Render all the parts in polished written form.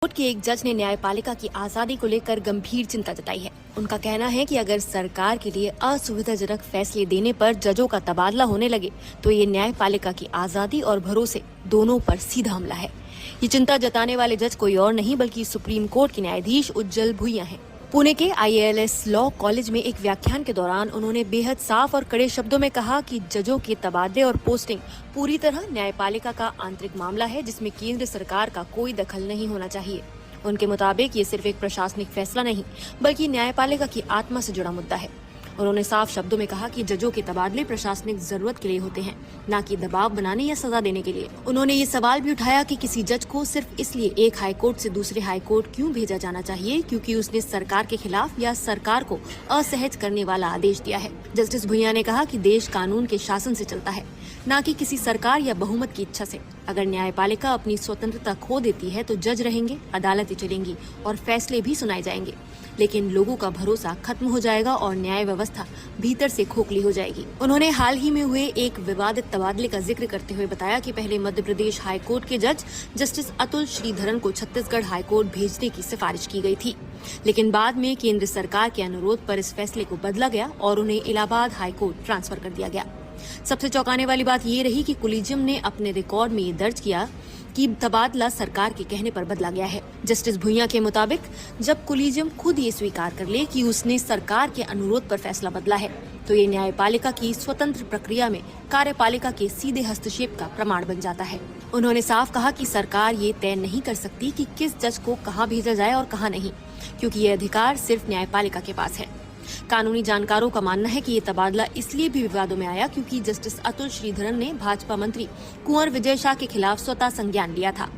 Court के एक जज ने न्यायपालिका की आजादी को लेकर गंभीर चिंता जताई है। उनका कहना है कि अगर सरकार के लिए असुविधाजनक फैसले देने पर जजों का तबादला होने लगे तो ये न्यायपालिका की आजादी और भरोसे दोनों पर सीधा हमला है। ये चिंता जताने वाले जज कोई और नहीं बल्कि सुप्रीम कोर्ट के न्यायाधीश उज्जवल भुइयां हैं। पुणे के IILS लॉ कॉलेज में एक व्याख्यान के दौरान उन्होंने बेहद साफ और कड़े शब्दों में कहा कि जजों के तबादले और पोस्टिंग पूरी तरह न्यायपालिका का आंतरिक मामला है, जिसमें केंद्र सरकार का कोई दखल नहीं होना चाहिए। उनके मुताबिक ये सिर्फ एक प्रशासनिक फैसला नहीं बल्कि न्यायपालिका की आत्मा से जुड़ा मुद्दा है। उन्होंने साफ शब्दों में कहा कि जजों के तबादले प्रशासनिक जरूरत के लिए होते हैं, न कि दबाव बनाने या सजा देने के लिए। उन्होंने ये सवाल भी उठाया कि किसी जज को सिर्फ इसलिए एक हाईकोर्ट से दूसरे हाईकोर्ट क्यों भेजा जाना चाहिए क्योंकि उसने सरकार के खिलाफ या सरकार को असहज करने वाला आदेश दिया है। जस्टिस भुइयां ने कहा कि देश कानून के शासन से चलता है, न कि किसी सरकार या बहुमत की इच्छा से। अगर न्यायपालिका अपनी स्वतंत्रता खो देती है तो जज रहेंगे, अदालतें चलेंगी और फैसले भी सुनाए जाएंगे, लेकिन लोगों का भरोसा खत्म हो जाएगा और न्याय व्यवस्था भीतर से खोखली हो जाएगी। उन्होंने हाल ही में हुए एक विवादित तबादले का जिक्र करते हुए बताया कि पहले मध्य प्रदेश हाईकोर्ट के जज जस्टिस अतुल श्रीधरन को छत्तीसगढ़ हाईकोर्ट भेजने की सिफारिश की गई थी, लेकिन बाद में केंद्र सरकार के अनुरोध पर इस फैसले को बदला गया और उन्हें इलाहाबाद हाईकोर्ट ट्रांसफर कर दिया गया। सबसे चौंकाने वाली बात ये रही कि कोलिजियम ने अपने रिकॉर्ड में ये दर्ज किया कि तबादला सरकार के कहने पर बदला गया है। जस्टिस भुइयां के मुताबिक जब कोलिजियम खुद ये स्वीकार कर ले कि उसने सरकार के अनुरोध पर फैसला बदला है तो ये न्यायपालिका की स्वतंत्र प्रक्रिया में कार्यपालिका के सीधे हस्तक्षेप का प्रमाण बन जाता है। उन्होंने साफ कहा कि सरकार ये तय नहीं कर सकती कि किस जज को कहाँ भेजा जाए और कहाँ नहीं, क्योंकि ये अधिकार सिर्फ न्यायपालिका के पास है। कानूनी जानकारों का मानना है कि ये तबादला इसलिए भी विवादों में आया क्योंकि जस्टिस अतुल श्रीधरन ने भाजपा मंत्री कुंवर विजय शाह के खिलाफ स्वतः संज्ञान लिया था,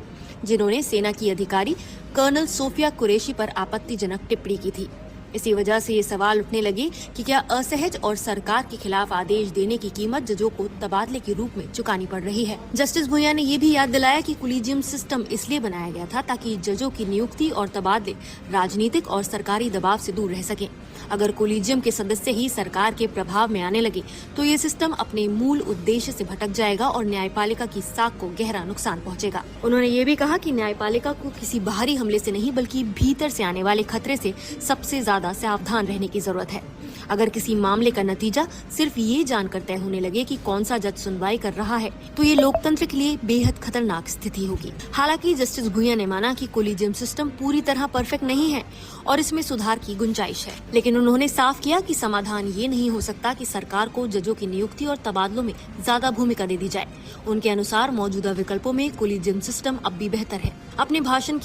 जिन्होंने सेना की अधिकारी कर्नल सोफिया कुरैशी पर आपत्तिजनक टिप्पणी की थी। इसी वजह से ये सवाल उठने लगे कि क्या असहज और सरकार के खिलाफ आदेश देने की कीमत जजों को तबादले के रूप में चुकानी पड़ रही है। जस्टिस भुइयां ने ये भी याद दिलाया कि कोलिजियम सिस्टम इसलिए बनाया गया था ताकि जजों की नियुक्ति और तबादले राजनीतिक और सरकारी दबाव से दूर रह सकें। अगर कोलिजियम के सदस्य ही सरकार के प्रभाव में आने लगे तो ये सिस्टम अपने मूल उद्देश्य से भटक जाएगा और न्यायपालिका की साख को गहरा नुकसान पहुंचेगा। उन्होंने ये भी कहा कि न्यायपालिका को किसी बाहरी हमले से नहीं बल्कि भीतर से आने वाले खतरे से सबसे ज्यादा सावधान रहने की जरूरत है। अगर किसी मामले का नतीजा सिर्फ ये जानकर तय होने लगे कि कौन सा जज सुनवाई कर रहा है तो ये लोकतंत्र के लिए बेहद खतरनाक स्थिति होगी। हालांकि जस्टिस भुइयां ने माना कि कोलिजियम सिस्टम पूरी तरह परफेक्ट नहीं है और इसमें सुधार की गुंजाइश है, लेकिन उन्होंने साफ किया कि समाधान ये नहीं हो सकता कि सरकार को जजों की नियुक्ति और तबादलों में ज्यादा भूमिका दे दी जाए। उनके अनुसार मौजूदा विकल्पों में कोलिजियम सिस्टम अब भी बेहतर है। अपने भाषण के